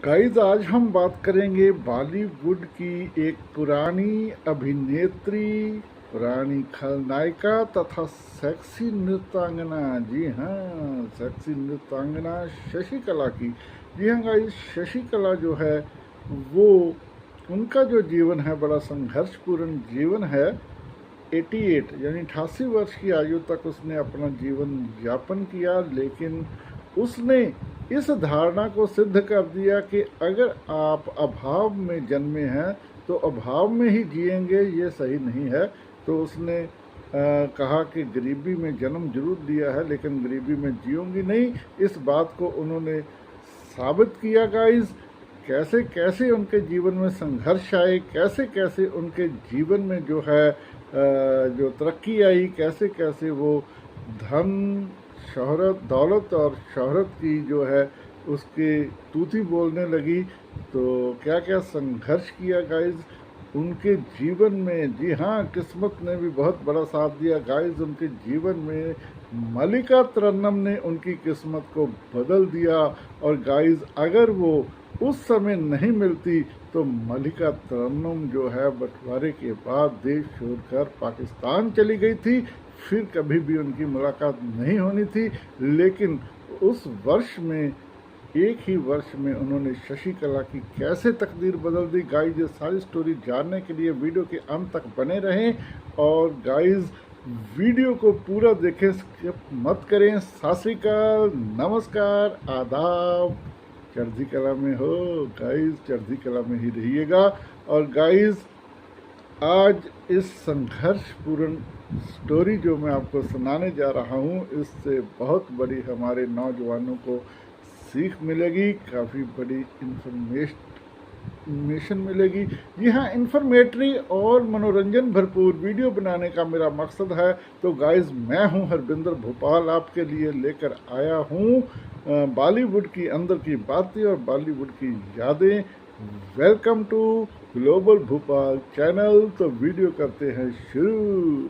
Guys, आज हम बात करेंगे बॉलीवुड की एक पुरानी अभिनेत्री, पुरानी खलनायिका तथा सेक्सी नृत्यांगना। जी हाँ, सेक्सी नृत्यांगना शशि कला की। जी हाँ गाइस, शशि कला जो है वो, उनका जो जीवन है बड़ा संघर्षपूर्ण जीवन है। 88 यानी 88 वर्ष की आयु तक उसने अपना जीवन यापन किया, लेकिन उसने इस धारणा को सिद्ध कर दिया कि अगर आप अभाव में जन्मे हैं तो अभाव में ही जिएंगे, ये सही नहीं है। तो उसने कहा कि गरीबी में जन्म जरूर लिया है लेकिन गरीबी में जीऊंगी नहीं। इस बात को उन्होंने साबित किया गाइस। कैसे कैसे उनके जीवन में संघर्ष आए, कैसे कैसे उनके जीवन में जो है जो तरक्की आई, कैसे कैसे वो धन, शोहरत, दौलत और शोहरत की जो है उसके तूती बोलने लगी। तो क्या क्या संघर्ष किया गाइस उनके जीवन में। जी हाँ, किस्मत ने भी बहुत बड़ा साथ दिया गाइस उनके जीवन में। मल्लिका तरन्नुम ने उनकी किस्मत को बदल दिया। और गाइस, अगर वो उस समय नहीं मिलती तो मल्लिका तरन्नुम जो है बंटवारे के बाद देश छोड़कर पाकिस्तान चली गई थी, फिर कभी भी उनकी मुलाकात नहीं होनी थी। लेकिन उस वर्ष में, एक ही वर्ष में उन्होंने शशि कला की कैसे तकदीर बदल दी। गाइज, ये सारी स्टोरी जानने के लिए वीडियो के अंत तक बने रहें। और गाइज, वीडियो को पूरा देखें, स्किप मत करें। सत श्री अकाल, नमस्कार, आदाब। चढ़ती कला में हो गाइज, चढ़ती कला में ही रहिएगा। और गाइज, आज इस संघर्षपूर्ण स्टोरी जो मैं आपको सुनाने जा रहा हूँ, इससे बहुत बड़ी हमारे नौजवानों को सीख मिलेगी, काफ़ी बड़ी इन्फॉर्मेशन मिलेगी। जी हाँ, इन्फॉर्मेटरी और मनोरंजन भरपूर वीडियो बनाने का मेरा मकसद है। तो गाइस, मैं हूँ हरबिंदर भोपाल, आपके लिए लेकर आया हूँ बॉलीवुड की अंदर की बातें और बॉलीवुड की यादें। Welcome to global Bhopal channel. तो वीडियो करते हैं शुरू।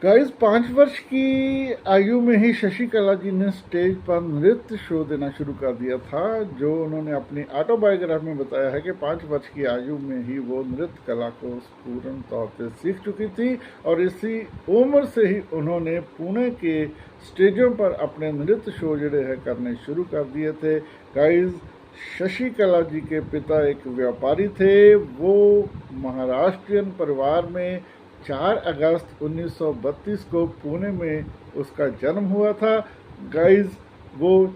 गाइस, 5 वर्ष की आयु में ही शशि कला जी ने स्टेज पर नृत्य शो देना शुरू कर दिया था। जो उन्होंने अपनी ऑटोबायोग्राफी में बताया है कि 5 वर्ष की आयु में ही वो नृत्य कला को पूर्ण तौर पे सीख चुकी थी। और इसी उम्र से ही उन्होंने पुणे के स्टेजों पर अपने नृत्य शो जोड़े हैं करने शुरू कर दिए थे। गाइस, शशि कला जी के पिता एक व्यापारी थे। वो महाराष्ट्रियन परिवार में 4 अगस्त 1932 को पुणे में उसका जन्म हुआ था। गाइज, वो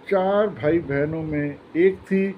4 भाई बहनों में एक थी।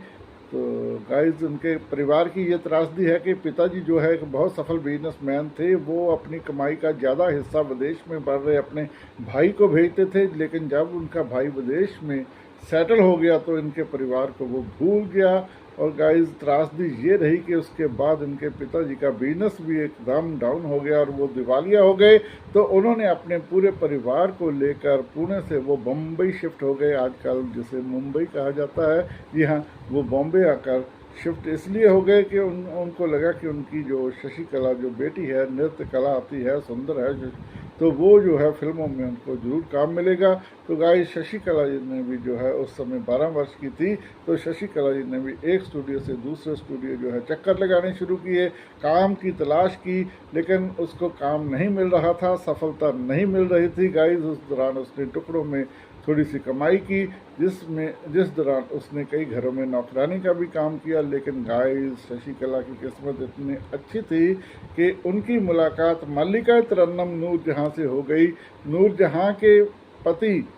तो गाइज, उनके परिवार की ये त्रासदी है कि पिताजी जो है एक बहुत सफल बिजनेसमैन थे। वो अपनी कमाई का ज़्यादा हिस्सा विदेश में बढ़ रहे अपने भाई को भेजते थे, लेकिन जब उनका भाई विदेश में सेटल हो गया तो इनके परिवार को वो भूल गया। और गाइस, त्रासदी ये रही कि उसके बाद इनके पिताजी का बिजनेस भी एकदम डाउन हो गया और वो दिवालिया हो गए। तो उन्होंने अपने पूरे परिवार को लेकर पुणे से वो बम्बई शिफ्ट हो गए, आजकल जिसे मुंबई कहा जाता है। जी हाँ, वो बॉम्बे आकर शिफ्ट इसलिए हो गए कि उनको लगा कि उनकी जो शशि कला जो बेटी है, नृत्य कला आती है, सुंदर है, तो वो जो है फिल्मों में उनको ज़रूर काम मिलेगा। तो गाइस, शशि कला जी ने भी जो है उस समय 12 वर्ष की थी। तो शशि कला जी ने भी एक स्टूडियो से दूसरे स्टूडियो जो है चक्कर लगाने शुरू किए, काम की तलाश की, लेकिन उसको काम नहीं मिल रहा था, सफलता नहीं मिल रही थी। गाइस, उस दौरान उसने टुकड़ों में थोड़ी सी कमाई की, जिस दौरान उसने कई घरों में नौकरानी का भी काम किया। लेकिन गाइस, शशि कला की किस्मत इतनी अच्छी थी कि उनकी मुलाकात मल्लिका तरन्नुम नूरजहां से हो गई। नूरजहां के पति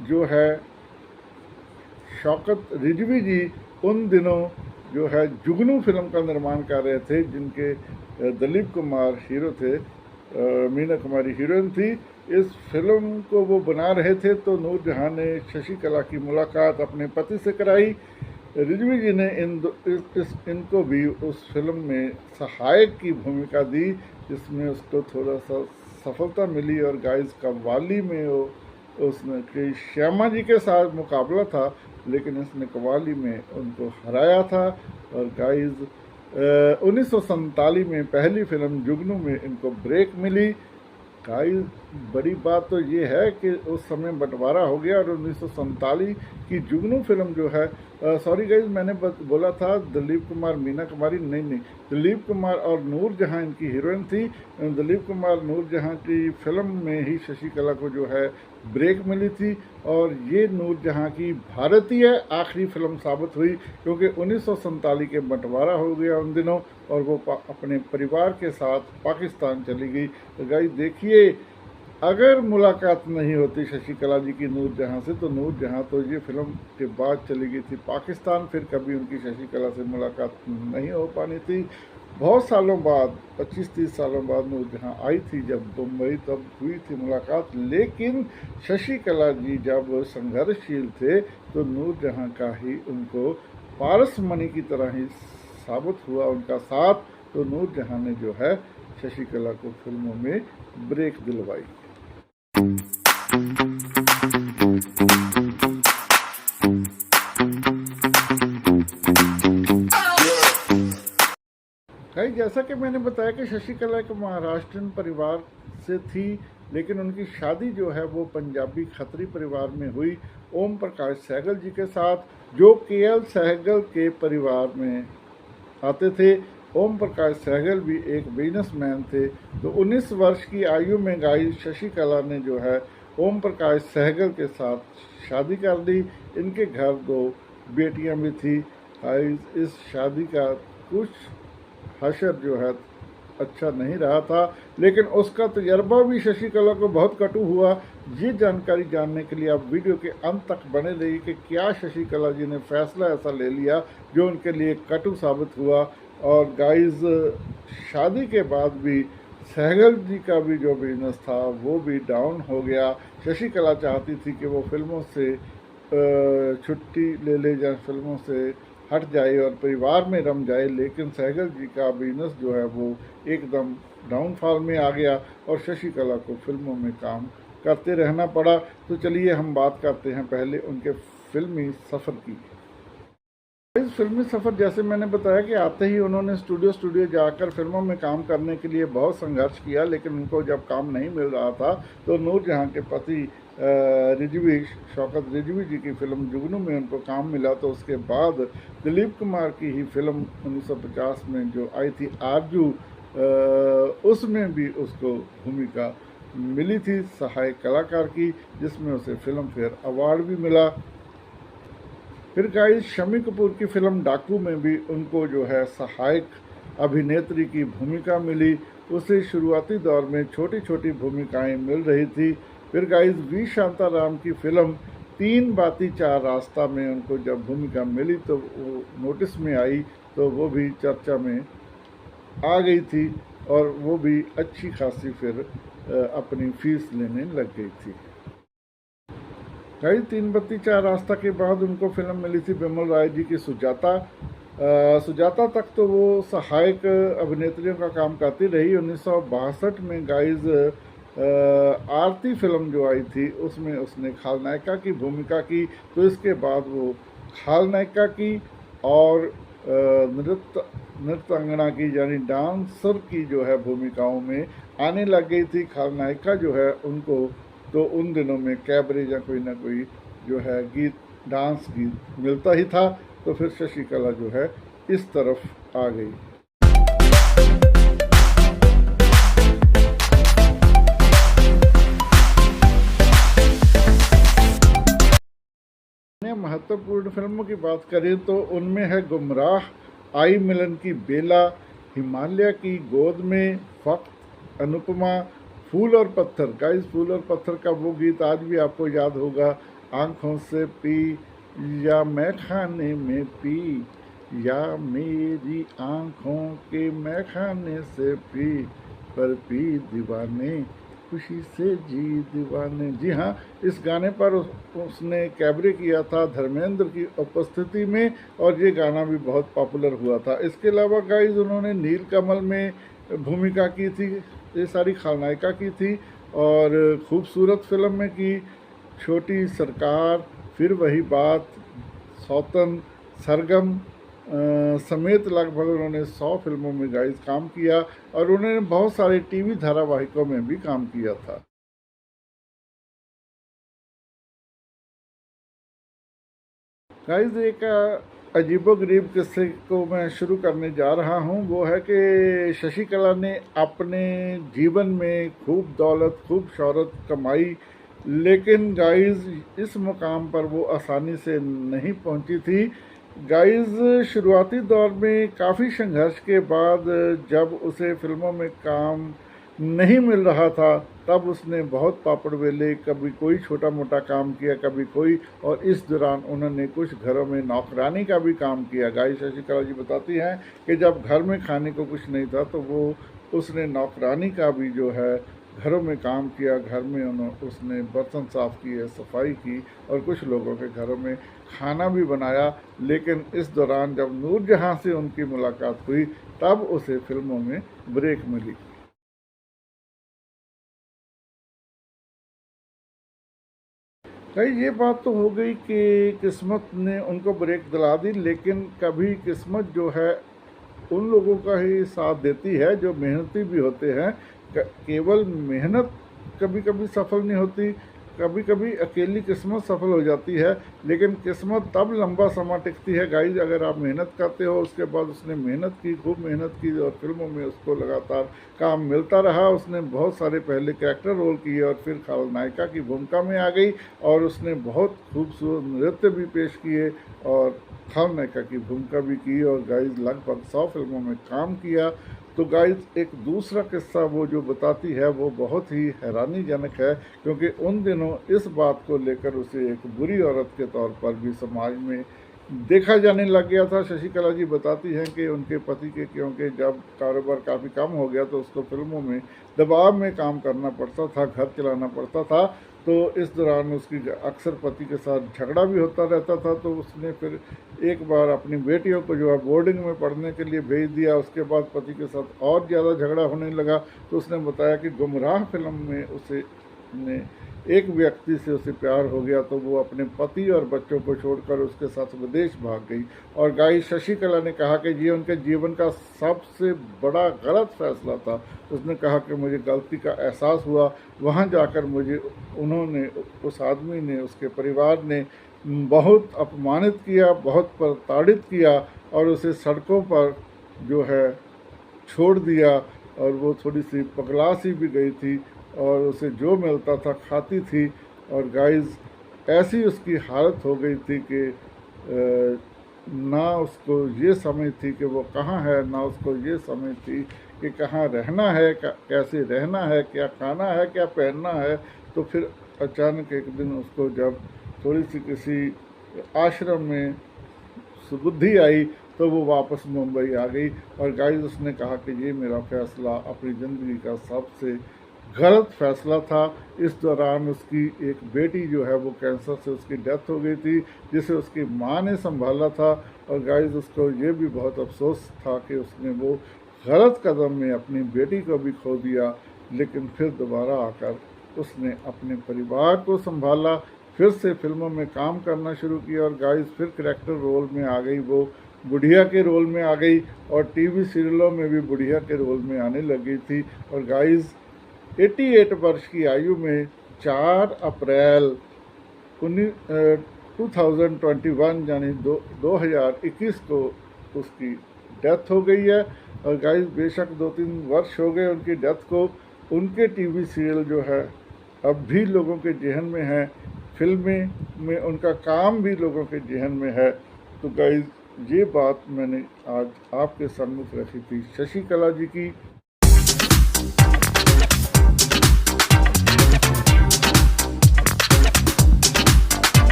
जो है शौकत रिजवी जी, उन दिनों जो है जुगनू फिल्म का निर्माण कर रहे थे, जिनके दिलीप कुमार हीरो थे, मीना कुमारी हीरोइन थी। इस फिल्म को वो बना रहे थे। तो नूरजहां ने शशि कला की मुलाकात अपने पति से कराई। रिजवी जी ने इनको भी उस फिल्म में सहायक की भूमिका दी, जिसमें उसको थोड़ा सा सफलता मिली। और गाइस कव्वाली में उसने कि श्यामा जी के साथ मुकाबला था, लेकिन इसने कव्वाली में उनको हराया था। और गाइस 1947 में पहली फिल्म जुगनू में इनको ब्रेक मिली। गाइस बड़ी बात तो ये है कि उस समय बंटवारा हो गया और 1947 की जुगनू फिल्म जो है, सॉरी गाइस मैंने बोला था दिलीप कुमार मीना कुमारी, नहीं, दिलीप कुमार और नूर जहां इनकी हीरोइन थी। दिलीप कुमार नूर जहां की फिल्म में ही शशि कला को जो है ब्रेक मिली थी, और ये नूर जहां की भारतीय आखिरी फिल्म साबित हुई, क्योंकि 1947 के बंटवारा हो गया उन दिनों और वो अपने परिवार के साथ पाकिस्तान चली गई। तो गाइस देखिए, अगर मुलाकात नहीं होती शशि कला जी की नूर जहां से, तो नूर जहां तो ये फिल्म के बाद चली गई थी पाकिस्तान, फिर कभी उनकी शशि कला से मुलाकात नहीं हो पानी थी। बहुत सालों बाद, 25-30 सालों बाद नूर जहां आई थी जब मुंबई, तब हुई थी मुलाकात। लेकिन शशि कला जी जब संघर्षशील थे तो नूर जहां का ही उनको पारस मणि की तरह ही साबित हुआ उनका साथ। तो नूर जहां ने जो है शशि कला को फिल्मों में ब्रेक दिलवाई। भाई जैसा कि मैंने बताया कि शशि कला एक महाराष्ट्रन परिवार से थी, लेकिन उनकी शादी जो है वो पंजाबी खत्री परिवार में हुई ओम प्रकाश सहगल जी के साथ, जो केएल सहगल के परिवार में आते थे। ओम प्रकाश सहगल भी एक बिजनेसमैन थे। तो 19 वर्ष की आयु में गाई शशि कला ने जो है ओम प्रकाश सहगल के साथ शादी कर ली। इनके घर 2 बेटियां भी थी। इस शादी का कुछ हशर जो है अच्छा नहीं रहा था, लेकिन उसका तजर्बा भी शशि कला को बहुत कटु हुआ। ये जानकारी जानने के लिए आप वीडियो के अंत तक बने रहिए कि क्या शशि कला जी ने फैसला ऐसा ले लिया जो उनके लिए कटु साबित हुआ। और गाइस शादी के बाद भी सहगल जी का भी जो बिजनेस था वो भी डाउन हो गया। शशि कला चाहती थी कि वो फिल्मों से छुट्टी ले ले जाए, फिल्मों से हट जाए और परिवार में रम जाए, लेकिन सहगल जी का बिजनेस जो है वो एकदम डाउनफॉल में आ गया और शशि कला को फिल्मों में काम करते रहना पड़ा। तो चलिए हम बात करते हैं पहले उनके फिल्मी सफ़र की। इस फिल्मी सफ़र जैसे मैंने बताया कि आते ही उन्होंने स्टूडियो जाकर फिल्मों में काम करने के लिए बहुत संघर्ष किया, लेकिन उनको जब काम नहीं मिल रहा था तो नूर जहां के पति रिजवी शौकत रिजवी जी की फिल्म जुगनू में उनको काम मिला। तो उसके बाद दिलीप कुमार की ही फिल्म 1950 में जो आई थी आरजू, उसमें भी उसको भूमिका मिली थी सहायक कलाकार की, जिसमें उसे फिल्म फेयर अवार्ड भी मिला। फिर गाइस शम्मी कपूर की फिल्म डाकू में भी उनको जो है सहायक अभिनेत्री की भूमिका मिली। उसे शुरुआती दौर में छोटी छोटी भूमिकाएं मिल रही थी। फिर गाइस वी शांताराम की फिल्म 3 बाती 4 रास्ता में उनको जब भूमिका मिली तो वो नोटिस में आई, तो वो भी चर्चा में आ गई थी और वो भी अच्छी खासी फिर अपनी फीस लेने लग गई थी। गाइस 3 बत्ती 4 रास्ता के बाद उनको फिल्म मिली थी बिमल राय जी की सुजाता। सुजाता तक तो वो सहायक अभिनेत्रियों का काम करती रही। 1962 में गाइस आरती फिल्म जो आई थी उसमें उसने खलनायिका की भूमिका की। तो इसके बाद वो खलनायिका की और नृत्यांगना की यानी डांसर की जो है भूमिकाओं में आने लग गई थी। खलनायिका जो है उनको तो उन दिनों में कैबरे या कोई ना कोई जो है गीत, डांस गीत मिलता ही था। तो फिर शशि कला जो है इस तरफ आ गई। महत्वपूर्ण फिल्मों की बात करें तो उनमें है गुमराह, आई मिलन की बेला, हिमालय की गोद में, फक्त, अनुपमा, फूल और पत्थर। गाइस फूल और पत्थर का वो गीत आज भी आपको याद होगा, आँखों से पी या मैं खाने में पी, या मेरी आँखों के मैं खाने से पी, पर पी दीवाने खुशी से जी दीवाने। जी हाँ, इस गाने पर उसने कैबरे किया था धर्मेंद्र की उपस्थिति में और ये गाना भी बहुत पॉपुलर हुआ था। इसके अलावा गाइस उन्होंने नीलकमल में भूमिका की थी, ये सारी खलनायिका की थी और खूबसूरत फिल्म में की, छोटी सरकार, फिर वही बात, सौतन, सरगम समेत लगभग उन्होंने 100 फिल्मों में गाइस काम किया और उन्होंने बहुत सारे टीवी धारावाहिकों में भी काम किया था। गाइस एक अजीबोगरीब किस्से को मैं शुरू करने जा रहा हूँ। वो है कि शशिकला ने अपने जीवन में खूब दौलत, खूब शोहरत कमाई, लेकिन गाइस इस मुकाम पर वो आसानी से नहीं पहुंची थी। गाइस शुरुआती दौर में काफ़ी संघर्ष के बाद जब उसे फिल्मों में काम नहीं मिल रहा था, तब उसने बहुत पापड़ बेले, कभी कोई छोटा मोटा काम किया, कभी कोई, और इस दौरान उन्होंने कुछ घरों में नौकरानी का भी काम किया। गाइस शशिकला जी बताती हैं कि जब घर में खाने को कुछ नहीं था तो वो उसने नौकरानी का भी जो है घरों में काम किया। घर में उसने बर्तन साफ़ किए, सफाई की और कुछ लोगों के घरों में खाना भी बनाया। लेकिन इस दौरान जब नूरजहां से उनकी मुलाकात हुई तब उसे फिल्मों में ब्रेक मिली। भाई ये बात तो हो गई कि किस्मत ने उनको ब्रेक दिला दी, लेकिन कभी किस्मत जो है उन लोगों का ही साथ देती है जो मेहनती भी होते हैं। केवल मेहनत कभी कभी सफल नहीं होती, कभी कभी अकेली किस्मत सफल हो जाती है, लेकिन किस्मत तब लंबा समय टिकती है गाइज अगर आप मेहनत करते हो। उसके बाद उसने मेहनत की, खूब मेहनत की और फिल्मों में उसको लगातार काम मिलता रहा। उसने बहुत सारे पहले कैरेक्टर रोल किए और फिर खलनायिका की भूमिका में आ गई और उसने बहुत खूबसूरत नृत्य भी पेश किए और खलनायिका की भूमिका भी की और गाइज लगभग 100 फिल्मों में काम किया। तो गाइज एक दूसरा किस्सा वो जो बताती है वो बहुत ही हैरानीजनक है, क्योंकि उन दिनों इस बात को लेकर उसे एक बुरी औरत के तौर पर भी समाज में देखा जाने लग गया था। शशिकला जी बताती हैं कि उनके पति के, क्योंकि जब कारोबार काफ़ी कम हो गया तो उसको फिल्मों में दबाव में काम करना पड़ता था, घर चलाना पड़ता था, तो इस दौरान उसकी अक्सर पति के साथ झगड़ा भी होता रहता था। तो उसने फिर एक बार अपनी बेटियों को जो है बोर्डिंग में पढ़ने के लिए भेज दिया। उसके बाद पति के साथ और ज़्यादा झगड़ा होने लगा। तो उसने बताया कि गुमराह फिल्म में उसे ने एक व्यक्ति से उसे प्यार हो गया, तो वो अपने पति और बच्चों को छोड़कर उसके साथ विदेश भाग गई। और गाइस शशिकला ने कहा कि ये उनके जीवन का सबसे बड़ा गलत फैसला था। उसने कहा कि मुझे गलती का एहसास हुआ, वहाँ जाकर मुझे उन्होंने, उस आदमी ने, उसके परिवार ने बहुत अपमानित किया, बहुत प्रताड़ित किया और उसे सड़कों पर जो है छोड़ दिया। और वो थोड़ी सी पगला सी भी गई थी और उसे जो मिलता था खाती थी। और गाइस ऐसी उसकी हालत हो गई थी कि ना उसको ये समझ थी कि वो कहाँ है, ना उसको ये समझ थी कि कहाँ रहना है, कैसे रहना है, क्या खाना है, क्या पहनना है। तो फिर अचानक एक दिन उसको जब थोड़ी सी किसी आश्रम में सुबुद्धि आई तो वो वापस मुंबई आ गई। और गाइस उसने कहा कि ये मेरा फ़ैसला अपनी ज़िंदगी का सबसे गलत फ़ैसला था। इस दौरान उसकी एक बेटी जो है वो कैंसर से उसकी डेथ हो गई थी, जिसे उसकी माँ ने संभाला था। और गाइस उसको ये भी बहुत अफसोस था कि उसने वो गलत कदम में अपनी बेटी को भी खो दिया, लेकिन फिर दोबारा आकर उसने अपने परिवार को संभाला, फिर से फिल्मों में काम करना शुरू किया और गाइस फिर करैक्टर रोल में आ गई, वो बुढ़िया के रोल में आ गई और टीवी सीरियलों में भी बुढ़िया के रोल में आने लगी थी। और गाइस 88 वर्ष की आयु में 4 अप्रैल 2021 यानी 2021 को उसकी डेथ हो गई है। और गाइस बेशक 2-3 वर्ष हो गए उनकी डेथ को, उनके टीवी सीरियल जो है अब भी लोगों के जहन में है, फिल्में में उनका काम भी लोगों के जहन में है। तो गाइस ये बात मैंने आज आपके सम्मुख रखी थी शशिकला जी की।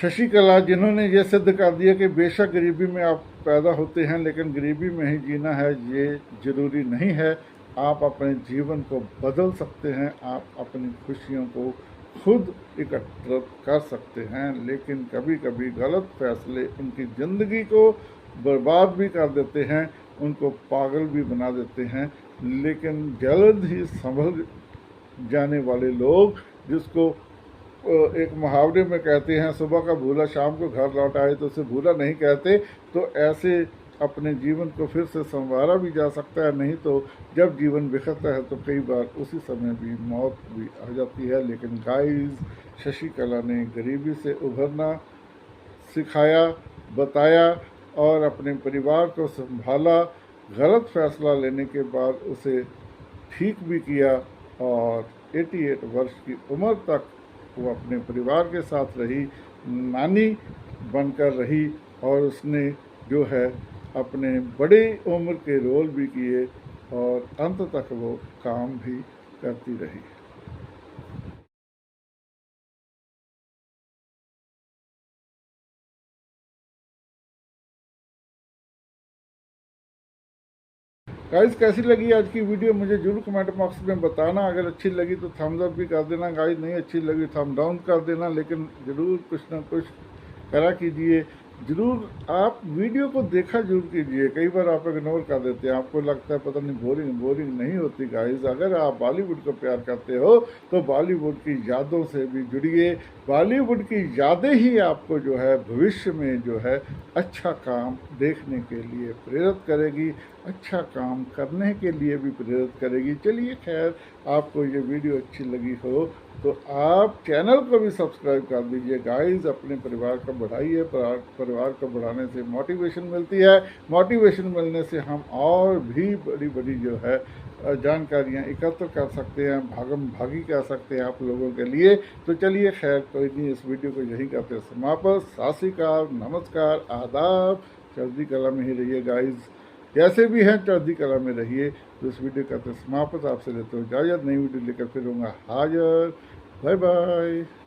शशिकला, जिन्होंने ये सिद्ध कर दिया कि बेशक गरीबी में आप पैदा होते हैं लेकिन गरीबी में ही जीना है ये ज़रूरी नहीं है। आप अपने जीवन को बदल सकते हैं, आप अपनी खुशियों को खुद एकत्रित कर सकते हैं, लेकिन कभी कभी गलत फैसले उनकी ज़िंदगी को बर्बाद भी कर देते हैं, उनको पागल भी बना देते हैं। लेकिन जल्द ही संभल जाने वाले लोग, जिसको एक मुहावरे में कहते हैं सुबह का भूला शाम को घर लौट आए, तो उसे भूला नहीं कहते। तो ऐसे अपने जीवन को फिर से संवारा भी जा सकता है, नहीं तो जब जीवन बिखरता है तो कई बार उसी समय भी मौत भी आ जाती है। लेकिन गाइस, शशिकला ने गरीबी से उभरना सिखाया, बताया और अपने परिवार को संभाला। गलत फैसला लेने के बाद उसे ठीक भी किया और 88 वर्ष की उम्र तक वो अपने परिवार के साथ रही, नानी बनकर रही और उसने जो है अपने बड़े उम्र के रोल भी किए और अंत तक वो काम भी करती रही। गाइस, कैसी लगी आज की वीडियो मुझे जरूर कमेंट बॉक्स में बताना। अगर अच्छी लगी तो थम्स अप भी कर देना गाइस, नहीं अच्छी लगी थम्स डाउन कर देना, लेकिन ज़रूर कुछ ना कुछ करा कीजिए। ज़रूर आप वीडियो को देखा जरूर कीजिए। कई बार आप इग्नोर कर देते हैं, आपको लगता है पता नहीं बोरिंग नहीं होती गाइस। अगर आप बॉलीवुड को प्यार करते हो तो बॉलीवुड की यादों से भी जुड़िए। बॉलीवुड की यादें ही आपको जो है भविष्य में जो है अच्छा काम देखने के लिए प्रेरित करेगी, अच्छा काम करने के लिए भी प्रेरित करेगी। चलिए खैर, आपको ये वीडियो अच्छी लगी हो तो आप चैनल को भी सब्सक्राइब कर दीजिए गाइस। अपने परिवार को बढ़ाइए, परिवार को बढ़ाने से मोटिवेशन मिलती है, मोटिवेशन मिलने से हम और भी बड़ी बड़ी जो है जानकारियाँ एकत्र कर सकते हैं, भागम भागी कर सकते हैं आप लोगों के लिए। तो चलिए खैर, कोई नहीं, इस वीडियो को यहीं करते समाप्त। सत श्री अकाल, नमस्कार, आदाब। चढ़ती कला में ही रहिए गाइस, जैसे भी हैं चढ़ती कला में रहिए। तो इस वीडियो करते समाप्त, आपसे लेते हो इजाज़त। नई वीडियो लेकर फिर होगा हाजिर। Bye bye.